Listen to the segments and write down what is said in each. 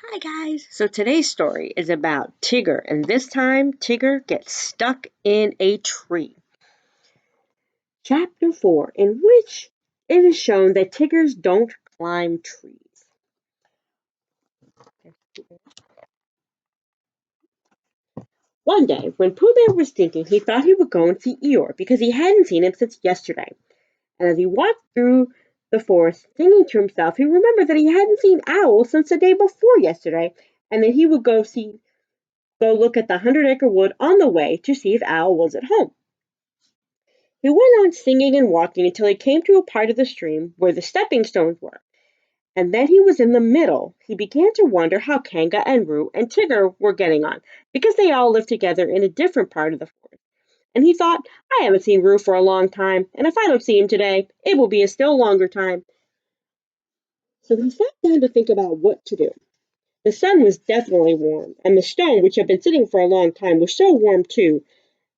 Hi guys! So today's story is about Tigger, and this time Tigger gets stuck in a tree. Chapter 4, in which it is shown that Tiggers don't climb trees. One day, when Pooh Bear was thinking, he thought he would go and see Eeyore because he hadn't seen him since yesterday. And as he walked through the forest, thinking to himself, he remembered that he hadn't seen Owl since the day before yesterday, and that he would go look at the 100-acre wood on the way to see if Owl was at home. He went on singing and walking until he came to a part of the stream where the stepping stones were, and then he was in the middle. He began to wonder how Kanga and Roo and Tigger were getting on, because they all lived together in a different part of the forest. And he thought, I haven't seen Roo for a long time, and if I don't see him today, it will be a still longer time. So he sat down to think about what to do. The sun was definitely warm, and the stone, which had been sitting for a long time, was so warm too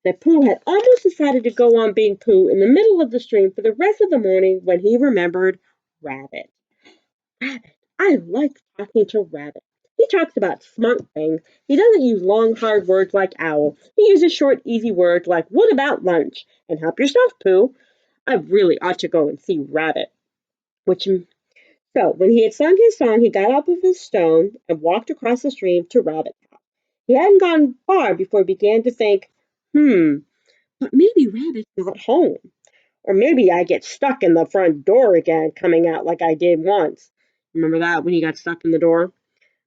that Pooh had almost decided to go on being Pooh in the middle of the stream for the rest of the morning when he remembered Rabbit. Rabbit. I like talking to Rabbit. He talks about smart things. He doesn't use long, hard words like owl. He uses short, easy words like, what about lunch? And help yourself, Pooh. I really ought to go and see Rabbit. Which So, when he had sung his song, he got up of his stone and walked across the stream to Rabbit's house. He hadn't gone far before he began to think, but maybe Rabbit's not home. Or maybe I get stuck in the front door again, coming out like I did once. Remember that when he got stuck in the door?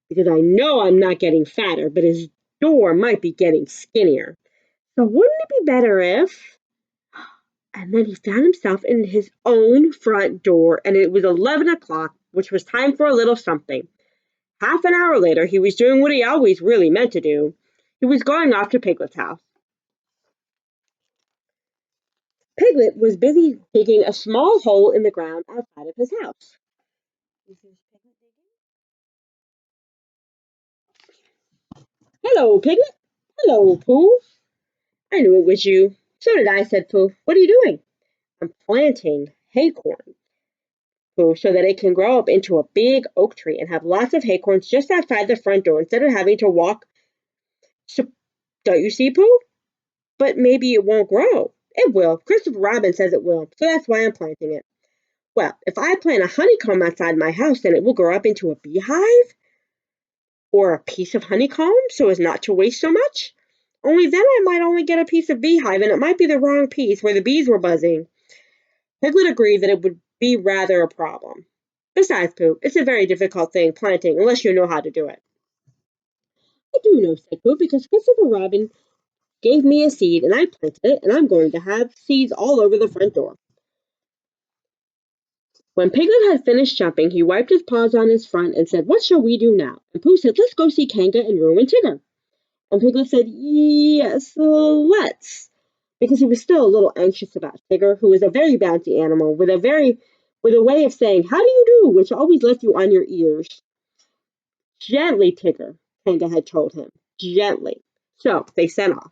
Because I know I'm not getting fatter, but his door might be getting skinnier. So wouldn't it be better if... And then he found himself in his own front door, and it was 11 o'clock, which was time for a little something. Half an hour later, he was doing what he always really meant to do. He was going off to Piglet's house. Piglet was busy digging a small hole in the ground outside of his house. Hello, Piglet. Hello, Pooh. I knew it was you. So did I, said Pooh. What are you doing? I'm planting acorn, Pooh, so that it can grow up into a big oak tree and have lots of acorns just outside the front door instead of having to walk. So, don't you see, Pooh? But maybe it won't grow. It will. Christopher Robin says it will, so that's why I'm planting it. Well, if I plant a honeycomb outside my house, then it will grow up into a beehive or a piece of honeycomb so as not to waste so much. Only then I might only get a piece of beehive, and it might be the wrong piece where the bees were buzzing. Piglet agreed that it would be rather a problem. Besides, Pooh, it's a very difficult thing planting unless you know how to do it. I do know, said Pooh, because Christopher Robin gave me a seed and I planted it, and I'm going to have seeds all over the front door. When Piglet had finished jumping, he wiped his paws on his front and said, what shall we do now? And Pooh said, let's go see Kanga and Roo and Tigger. And Piglet said, yes, let's. Because he was still a little anxious about Tigger, who was a very bouncy animal with a way of saying, how do you do, which always left you on your ears. Gently, Tigger, Kanga had told him. Gently. So they set off.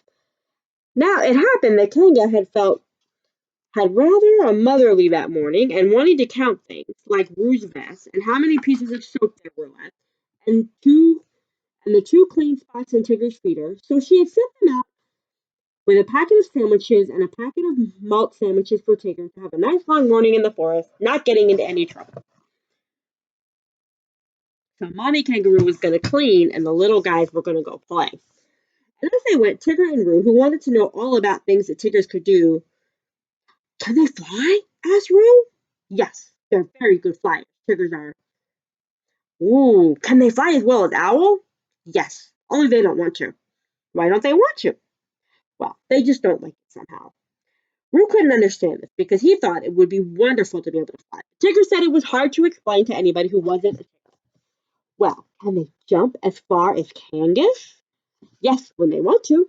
Now it happened that Kanga had rather a motherly that morning and wanted to count things like Roo's vest and how many pieces of soap there were left and the two clean spots in Tigger's feeder, so she had sent them out with a packet of sandwiches and a packet of malt sandwiches for Tigger to have a nice long morning in the forest, not getting into any trouble. So Mommy Kangaroo was going to clean and the little guys were going to go play. And as they went, Tigger and Roo, who wanted to know all about things that Tiggers could do, can they fly? Asked Roo. Yes, they're very good flyers. Tiggers are. Ooh, can they fly as well as Owl? Yes, only they don't want to. Why don't they want to? Well, they just don't like it somehow. Roo couldn't understand this because he thought it would be wonderful to be able to fly. Tigger said it was hard to explain to anybody who wasn't a Tigger. Well, can they jump as far as Kangas? Yes, when they want to.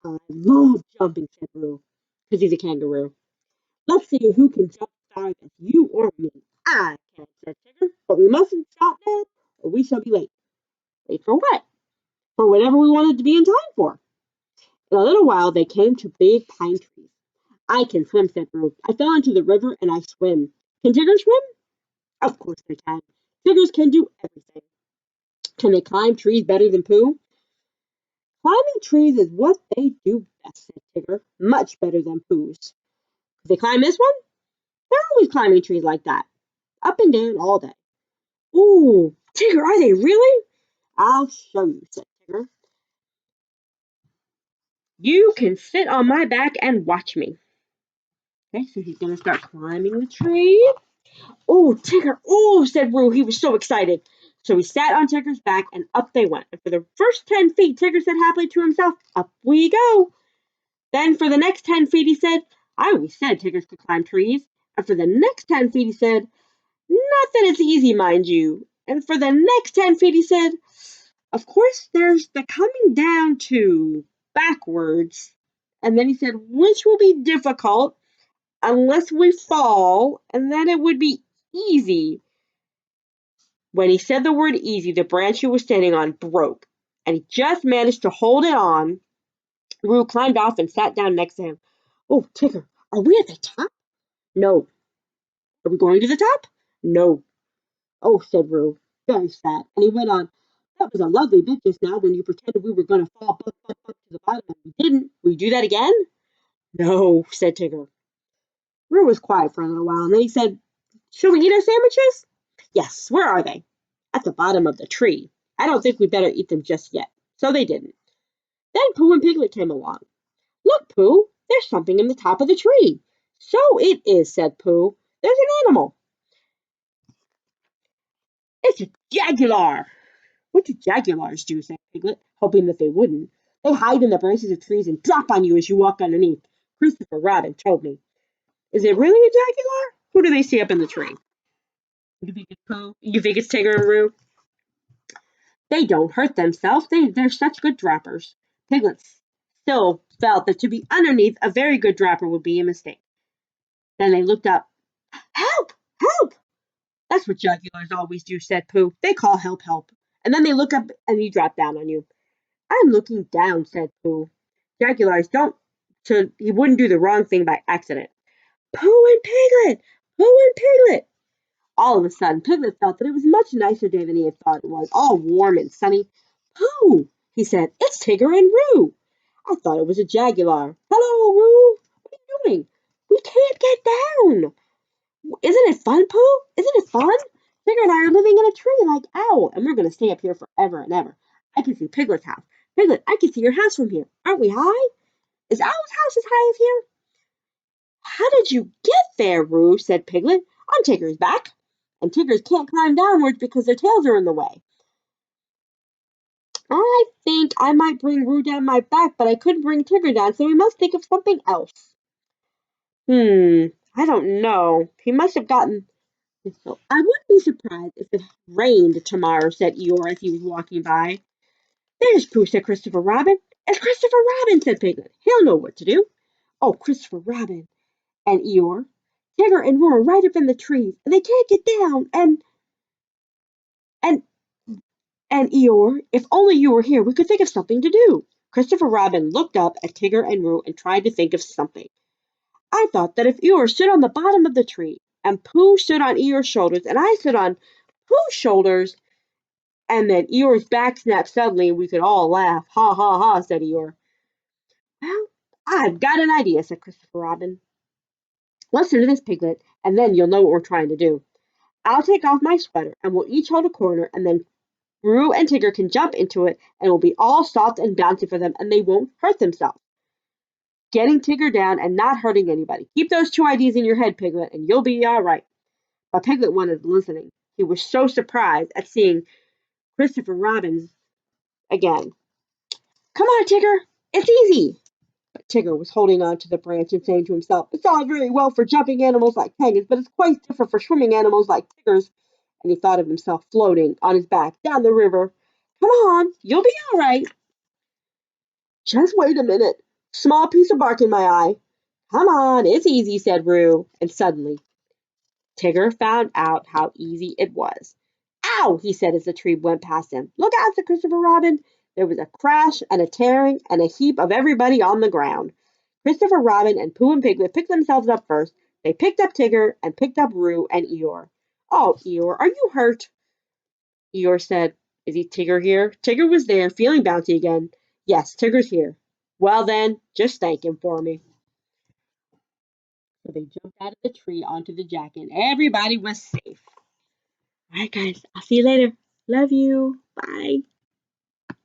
I love jumping, said Roo, because he's a kangaroo. Let's see who can jump farthest, you or me. I can, said Tigger, but we mustn't stop now, or we shall be late. Late for what? For whatever we wanted to be in time for. In a little while they came to big pine trees. I can swim, said Roo. I fell into the river and I swim. Can Tigger swim? Of course they can. Tiggers can do everything. Can they climb trees better than Pooh? Climbing trees is what they do best, said Tigger. Much better than Pooh's. Could they climb this one? They're always climbing trees like that, up and down all day. Ooh, Tigger, are they really? I'll show you, said Tigger. You can sit on my back and watch me. Okay, so he's gonna start climbing the tree. Oh, Tigger, oh, said Roo. He was so excited. So he sat on Tigger's back and up they went. And for the first 10 feet, Tigger said happily to himself, up we go. Then for the next 10 feet, he said, I always said Tiggers could climb trees. And for the next 10 feet, he said, not that it's easy, mind you. And for the next 10 feet, he said, of course, there's the coming down to backwards. And then he said, which will be difficult unless we fall, and then it would be easy. When he said the word easy, the branch he was standing on broke, and he just managed to hold it on. Roo climbed off and sat down next to him. Oh, Tigger, are we at the top? No. Are we going to the top? No. Oh, said Roo, very sad. And he went on, that was a lovely bit just now when you pretended we were going to fall up to the bottom and we didn't. Will you do that again? No, said Tigger. Roo was quiet for a little while, and then he said, shall we eat our sandwiches? Yes, where are they? At the bottom of the tree. I don't think we'd better eat them just yet. So they didn't. Then Pooh and Piglet came along. Look, Pooh, there's something in the top of the tree. So it is, said Pooh. There's an animal. It's a jaguar. What do jaguars do? Said Piglet, hoping that they wouldn't. They hide in the branches of trees and drop on you as you walk underneath. Christopher Robin told me. Is it really a jaguar? Who do they see up in the tree? You think it's Pooh? You think it's Tigger and Roo? They don't hurt themselves. They're such good droppers. Piglet still felt that to be underneath a very good dropper would be a mistake. Then they looked up. Help! Help! That's what jaguars always do, said Pooh. They call help help. And then they look up and he drop down on you. I'm looking down, said Pooh. Jaguars don't, so he wouldn't do the wrong thing by accident. Pooh and Piglet! Pooh and Piglet! All of a sudden, Piglet felt that it was a much nicer day than he had thought it was, all warm and sunny. Pooh, he said, it's Tigger and Roo. I thought it was a jaguar. Hello, Roo. What are you doing? We can't get down. Isn't it fun, Pooh? Isn't it fun? Tigger and I are living in a tree like Owl, and we're going to stay up here forever and ever. I can see Piglet's house. Piglet, I can see your house from here. Aren't we high? Is Owl's house as high as here? How did you get there, Roo? Said Piglet. On Tigger's back. And Tiggers can't climb downwards because their tails are in the way. I think I might bring Roo down my back, but I couldn't bring Tigger down, so we must think of something else. I don't know. He must have gotten... I wouldn't be surprised if it rained tomorrow, said Eeyore as he was walking by. There's Pooh, said Christopher Robin. It's Christopher Robin, said Piglet. He'll know what to do. Oh, Christopher Robin and Eeyore. Tigger and Roo are right up in the trees, and they can't get down, and Eeyore, if only you were here, we could think of something to do. Christopher Robin looked up at Tigger and Roo and tried to think of something. I thought that if Eeyore stood on the bottom of the tree, and Pooh stood on Eeyore's shoulders, and I stood on Pooh's shoulders, and then Eeyore's back snapped suddenly, we could all laugh. Ha ha ha, said Eeyore. Well, I've got an idea, said Christopher Robin. Listen to this, Piglet, and then you'll know what we're trying to do. I'll take off my sweater, and we'll each hold a corner, and then Roo and Tigger can jump into it, and it will be all soft and bouncy for them, and they won't hurt themselves. Getting Tigger down and not hurting anybody. Keep those two ideas in your head, Piglet, and you'll be all right. But Piglet wasn't listening. He was so surprised at seeing Christopher Robin again. Come on, Tigger. It's easy. But Tigger was holding on to the branch and saying to himself, it's all very well for jumping animals like penguins, but it's quite different for swimming animals like Tiggers. And he thought of himself floating on his back down the river. Come on, you'll be all right. Just wait a minute. Small piece of bark in my eye. Come on, it's easy, said Roo. And suddenly, Tigger found out how easy it was. Ow, he said as the tree went past him. Look out, said Christopher Robin. There was a crash and a tearing and a heap of everybody on the ground. Christopher Robin and Pooh and Piglet picked themselves up first. They picked up Tigger and picked up Roo and Eeyore. Oh, Eeyore, are you hurt? Eeyore said, Is he Tigger here? Tigger was there, feeling bouncy again. Yes, Tigger's here. Well then, just thank him for me. So they jumped out of the tree onto the jacket, and everybody was safe. All right, guys, I'll see you later. Love you. Bye.